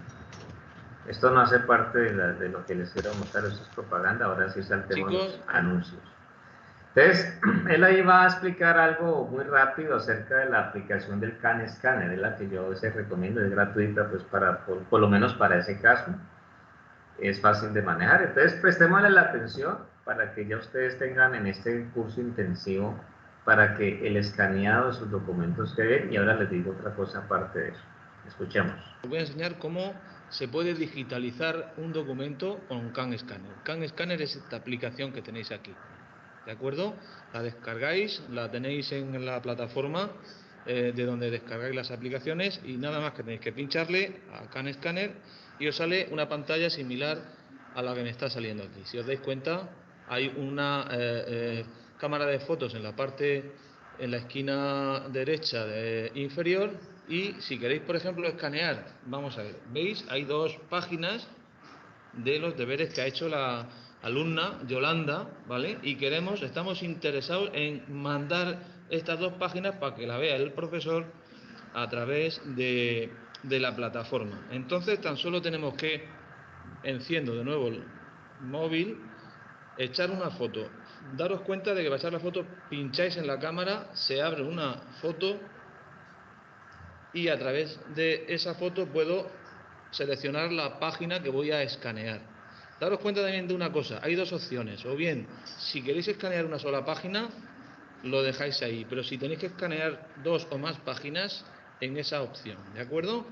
esto no hace parte de lo que les quiero mostrar, esto es propaganda. Ahora sí saltemos los anuncios. Entonces, él ahí va a explicar algo muy rápido acerca de la aplicación del Can Scanner, es la que yo les recomiendo, es gratuita pues por lo menos para ese caso, es fácil de manejar. Entonces, prestémosle la atención para que ya ustedes tengan en este curso intensivo para que el escaneado de sus documentos quede. Y ahora les digo otra cosa aparte de eso. Escuchemos. Os voy a enseñar cómo se puede digitalizar un documento con Can Scanner. Can Scanner es esta aplicación que tenéis aquí, ¿de acuerdo? La descargáis, la tenéis en la plataforma de donde descargáis las aplicaciones y nada más que tenéis que pincharle a Can Scanner y os sale una pantalla similar a la que me está saliendo aquí. Si os dais cuenta, hay una cámara de fotos en la esquina derecha inferior, y si queréis, por ejemplo, escanear, vamos a ver, ¿veis? Hay dos páginas de los deberes que ha hecho la alumna Yolanda, ¿vale? Y estamos interesados en mandar estas dos páginas para que la vea el profesor a través de la plataforma. Entonces, tan solo tenemos que, enciendo de nuevo el móvil, echar una foto. Daros cuenta de que para echar la foto pincháis en la cámara, se abre una foto y a través de esa foto puedo seleccionar la página que voy a escanear. Daros cuenta también de una cosa, hay dos opciones, o bien, si queréis escanear una sola página, lo dejáis ahí, pero si tenéis que escanear dos o más páginas, en esa opción, ¿de acuerdo?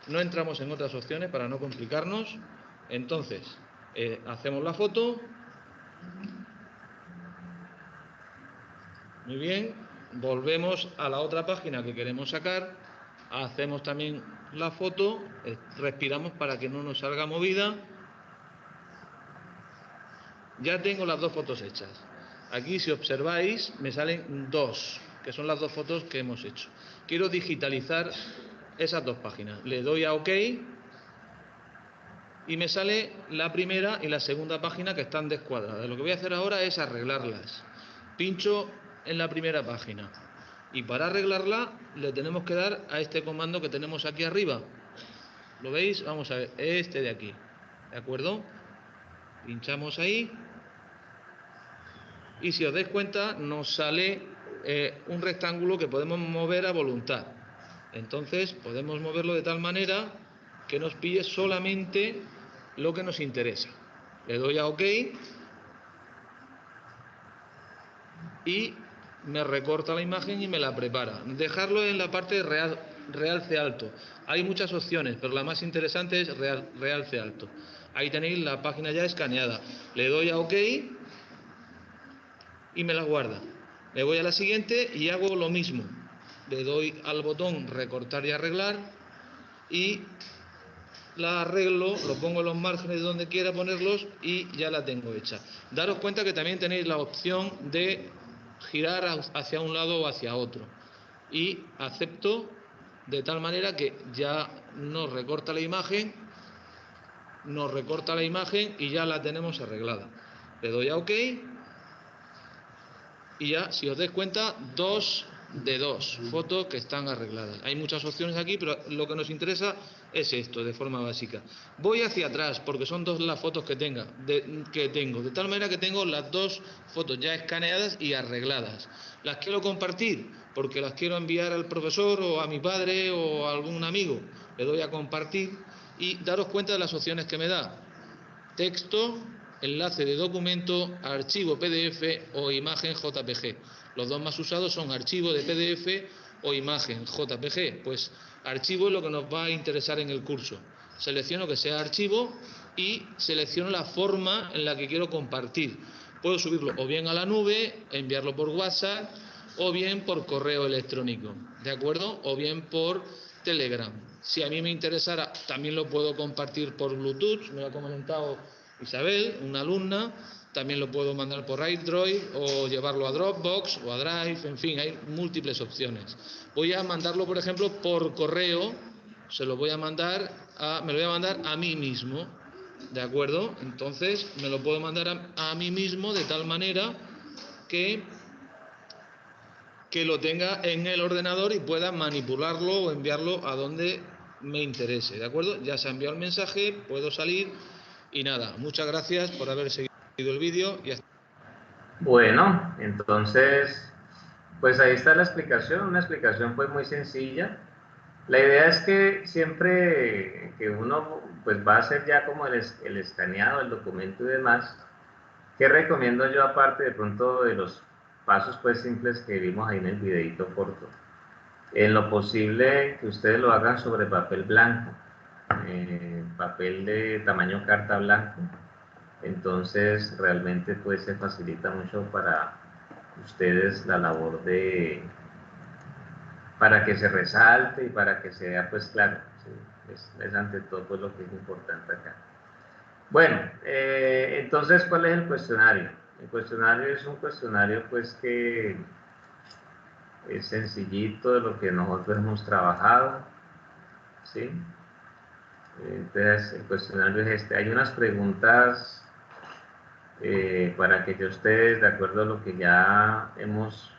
No entramos en otras opciones para no complicarnos. Entonces, hacemos la foto. Muy bien, volvemos a la otra página que queremos sacar, hacemos también la foto, respiramos para que no nos salga movida. Ya tengo las dos fotos hechas. Aquí, si observáis, me salen dos, que son las dos fotos que hemos hecho. Quiero digitalizar esas dos páginas. Le doy a OK y me sale la primera y la segunda página que están descuadradas. Lo que voy a hacer ahora es arreglarlas. Pincho en la primera página y para arreglarla le tenemos que dar a este comando que tenemos aquí arriba. ¿Lo veis? Vamos a ver, este de aquí, ¿de acuerdo? Pinchamos ahí y si os dais cuenta nos sale un rectángulo que podemos mover a voluntad. Entonces podemos moverlo de tal manera que nos pille solamente lo que nos interesa. Le doy a OK y me recorta la imagen y me la prepara. Dejarlo en la parte realce alto. Hay muchas opciones, pero la más interesante es realce alto. Ahí tenéis la página ya escaneada. Le doy a OK y me la guarda. Me voy a la siguiente y hago lo mismo. Le doy al botón recortar y arreglar y la arreglo, lo pongo en los márgenes donde quiera ponerlos y ya la tengo hecha. Daros cuenta que también tenéis la opción de girar hacia un lado o hacia otro y acepto de tal manera que ya nos recorta la imagen y ya la tenemos arreglada. Le doy a OK y ya, si os dais cuenta, 2 de 2 fotos que están arregladas. Hay muchas opciones aquí, pero lo que nos interesa es esto, de forma básica. Voy hacia atrás porque son dos las fotos que tengo, de tal manera que tengo las dos fotos ya escaneadas y arregladas. Las quiero compartir porque las quiero enviar al profesor o a mi padre o a algún amigo. Le doy a compartir y daros cuenta de las opciones que me da. Texto, enlace de documento, archivo PDF o imagen JPG. Los dos más usados son archivo de PDF o imagen JPG. Pues archivo es lo que nos va a interesar en el curso. Selecciono que sea archivo y selecciono la forma en la que quiero compartir. Puedo subirlo o bien a la nube, enviarlo por WhatsApp o bien por correo electrónico, ¿de acuerdo? O bien por Telegram. Si a mí me interesara, también lo puedo compartir por Bluetooth, me lo ha comentado Isabel, una alumna. También lo puedo mandar por iDroid o llevarlo a Dropbox o a Drive, en fin, hay múltiples opciones. Voy a mandarlo, por ejemplo, por correo, me lo voy a mandar a mí mismo, ¿de acuerdo? Entonces me lo puedo mandar a mí mismo de tal manera que lo tenga en el ordenador y pueda manipularlo o enviarlo a donde me interese, ¿de acuerdo? Ya se ha enviado el mensaje, puedo salir y nada, muchas gracias por haber seguido el vídeo y hasta... Bueno, entonces, pues ahí está la explicación, una explicación pues muy sencilla. La idea es que siempre que uno pues va a hacer ya como el escaneado, el documento y demás, ¿qué recomiendo yo aparte de pronto de los pasos pues simples que vimos ahí en el videito corto? En lo posible que ustedes lo hagan sobre papel blanco, papel de tamaño carta blanco. Entonces realmente pues se facilita mucho para ustedes la labor para que se resalte y para que se vea pues claro, ¿sí? Es ante todo pues lo que es importante acá. Bueno, entonces ¿cuál es el cuestionario? El cuestionario es un cuestionario pues que es sencillito de lo que nosotros hemos trabajado, ¿sí? Entonces el cuestionario es este, hay unas preguntas para que ustedes, de acuerdo a lo que ya hemos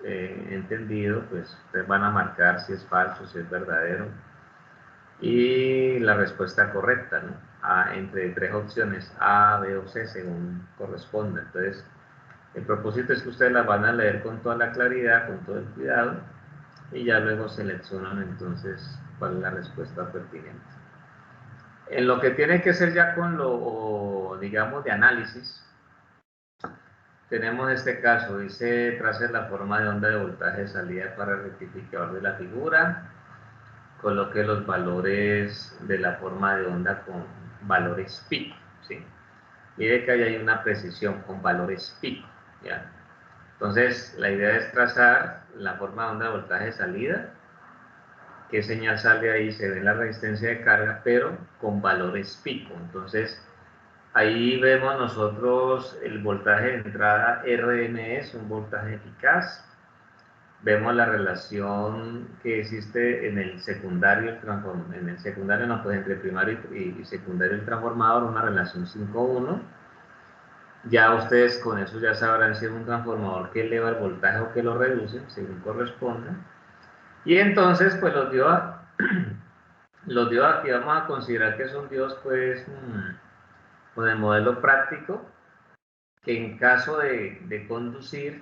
entendido, pues ustedes van a marcar si es falso, si es verdadero, y la respuesta correcta, ¿no? Entre tres opciones, A, B o C, según corresponda. Entonces, el propósito es que ustedes las van a leer con toda la claridad, con todo el cuidado, y ya luego seleccionan entonces cuál es la respuesta pertinente. En lo que tiene que ser ya con lo, digamos, de análisis, tenemos este caso, dice, trace la forma de onda de voltaje de salida para el rectificador de la figura, coloque los valores de la forma de onda con valores pico, ¿sí? Mire que ahí hay una precisión con valores pico, ¿ya? Entonces, la idea es trazar la forma de onda de voltaje de salida, qué señal sale ahí, se ve la resistencia de carga, pero con valores pico. Entonces, ahí vemos nosotros el voltaje de entrada RMS, un voltaje eficaz. Vemos la relación que existe en el secundario, en el secundario no, pues entre primario y secundario el transformador, una relación 5:1. Ya ustedes con eso ya sabrán si es un transformador que eleva el voltaje o que lo reduce, según corresponda. Y entonces, pues los diodos aquí vamos a considerar que son diodos pues con el modelo práctico, que en caso de conducir,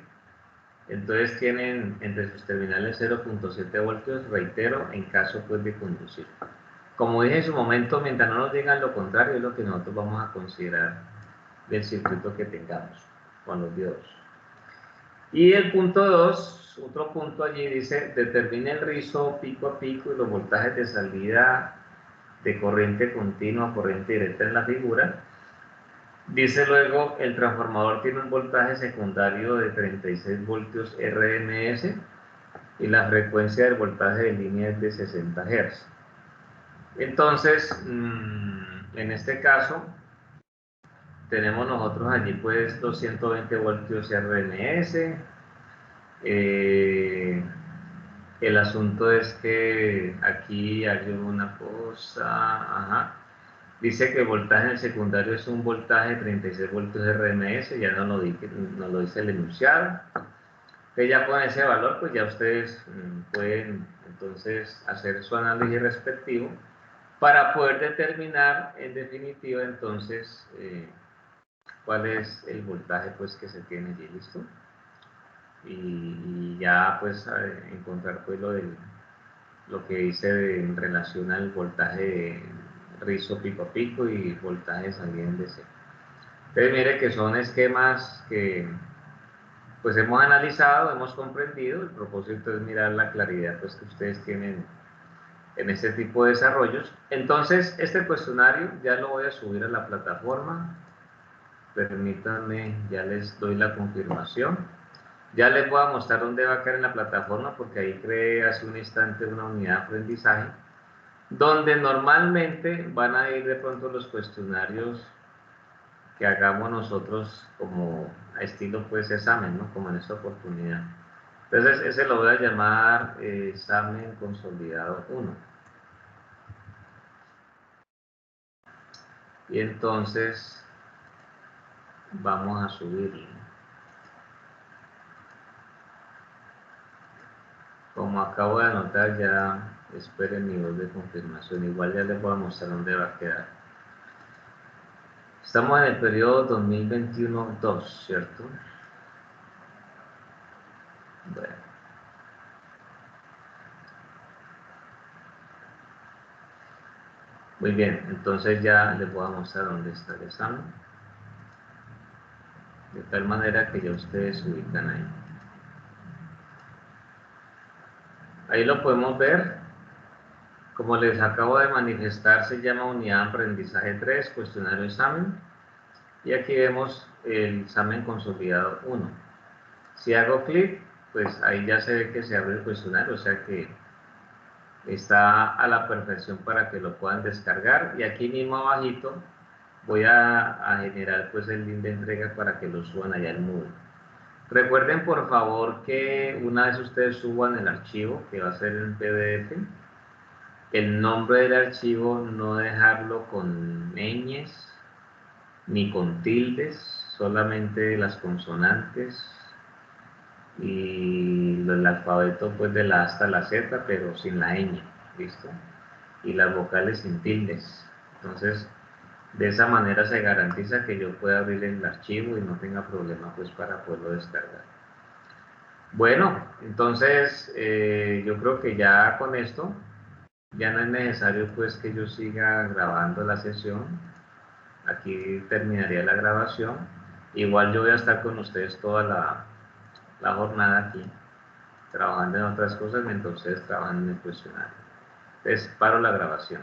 entonces tienen entre sus terminales 0.7 voltios, reitero, en caso pues de conducir. Como dije en su momento, mientras no nos digan lo contrario, es lo que nosotros vamos a considerar del circuito que tengamos con los diodos. Y el punto 2, otro punto allí dice, determine el rizo pico a pico y los voltajes de salida de corriente continua, corriente directa en la figura. Dice luego, el transformador tiene un voltaje secundario de 36 voltios RMS y la frecuencia del voltaje de línea es de 60 Hz. Entonces, en este caso, tenemos nosotros allí pues 220 voltios RMS. El asunto es que aquí hay una cosa, dice que el voltaje en el secundario es un voltaje de 36 voltios RMS, ya no lo dice el enunciado. Que ya con ese valor, pues ya ustedes pueden entonces hacer su análisis respectivo para poder determinar en definitiva entonces cuál es el voltaje pues que se tiene allí, ¿listo? Y ya pues encontrar pues lo que dice en relación al voltaje de rizo pico a pico y voltaje de salida en DC. Entonces mire que son esquemas que pues hemos analizado, hemos comprendido. El propósito es mirar la claridad pues que ustedes tienen en este tipo de desarrollos. Entonces este cuestionario ya lo voy a subir a la plataforma. Permítanme, ya les doy la confirmación. Ya les voy a mostrar dónde va a caer en la plataforma, porque ahí creé hace un instante una unidad de aprendizaje, donde normalmente van a ir de pronto los cuestionarios que hagamos nosotros como a estilo pues examen, ¿no? Como en esta oportunidad. Entonces ese lo voy a llamar examen consolidado 1. Y entonces vamos a subirlo. Como acabo de anotar, ya esperen mi voz de confirmación. Igual ya les voy a mostrar dónde va a quedar. Estamos en el periodo 2021-2, ¿cierto? Bueno. Muy bien, entonces ya les voy a mostrar dónde está el examen. De tal manera que ya ustedes se ubican ahí. Ahí lo podemos ver. Como les acabo de manifestar, se llama unidad de aprendizaje 3, cuestionario examen. Y aquí vemos el examen consolidado 1. Si hago clic, pues ahí ya se ve que se abre el cuestionario, o sea que está a la perfección para que lo puedan descargar. Y aquí mismo abajito voy a generar pues el link de entrega para que lo suban allá al Moodle. Recuerden por favor que una vez ustedes suban el archivo, que va a ser en PDF, el nombre del archivo no dejarlo con ñes ni con tildes, solamente las consonantes y el alfabeto pues de la A hasta la Z, pero sin la ñ, ¿listo? Y las vocales sin tildes. Entonces, de esa manera se garantiza que yo pueda abrir el archivo y no tenga problema pues para poderlo descargar. Bueno, entonces yo creo que ya con esto ya no es necesario pues que yo siga grabando la sesión. Aquí terminaría la grabación. Igual yo voy a estar con ustedes toda la jornada aquí, trabajando en otras cosas mientras ustedes trabajan en el cuestionario. Entonces paro la grabación.